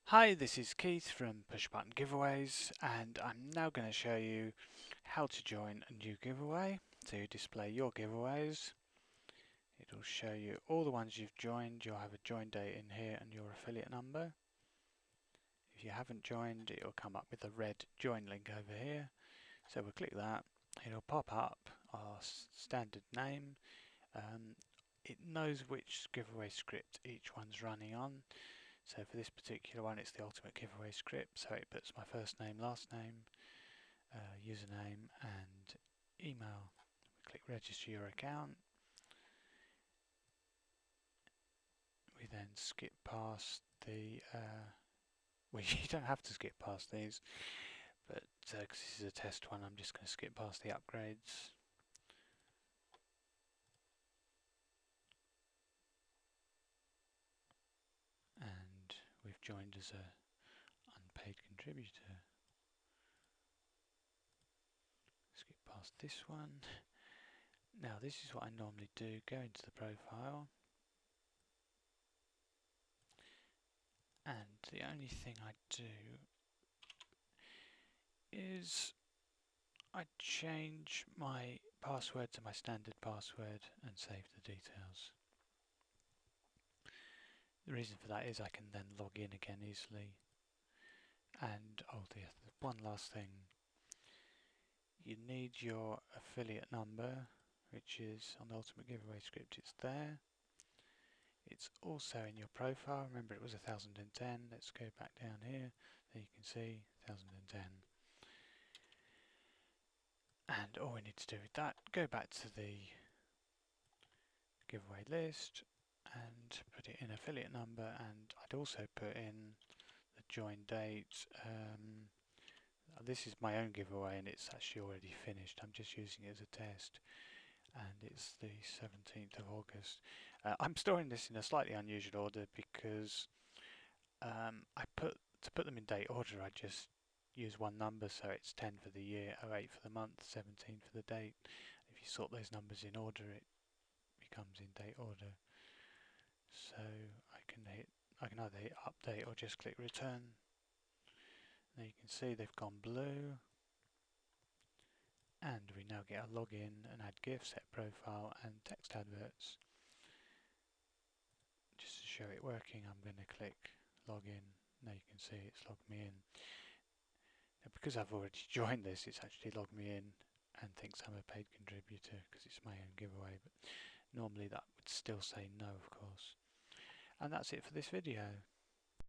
Hi, this is Keith from Push Button Giveaways, and I'm now going to show you how to join a new giveaway to display your giveaways. It'll show you all the ones you've joined. You'll have a join date in here and your affiliate number. If you haven't joined, it'll come up with a red join link over here. So we'll click that. It'll pop up our standard name. Um, it knows which giveaway script each one's running on. So for this particular one, it's the Ultimate Giveaway script. So it puts my first name, last name, username, and email. We click register your account. We then skip past the. Well, you don't have to skip past these, but because this is a test one, I'm just going to skip past the upgrades. And we've joined as a unpaid contributor. Skip past this one. Now this is what I normally do. Go into the profile. And the only thing I do is I change my password to my standard password and save the details. The reason for that is I can then log in again easily. And oh dear, one last thing. You need your affiliate number, which is on the Ultimate Giveaway script, it's there. It's also in your profile. Remember it was 1010. Let's go back down here. There you can see 1010. And all we need to do with that, go back to the giveaway list and put it in affiliate number, and I'd also put in the join date. This is my own giveaway and it's actually already finished. I'm just using it as a test, and it's the 17th of August. I'm storing this in a slightly unusual order because to put them in date order, I just use one number, so it's 10 for the year, 08 for the month, 17 for the date. If you sort those numbers in order, it becomes in date order. So I can either hit update or just click return. Now you can see they've gone blue, and we now get a login and add GIF, set profile and text adverts. Just to show it working, I'm going to click login. Now you can see it's logged me in. Now because I've already joined this, it's actually logged me in and thinks I'm a paid contributor because it's my own giveaway, but normally that would still say no, of course. And that's it for this video.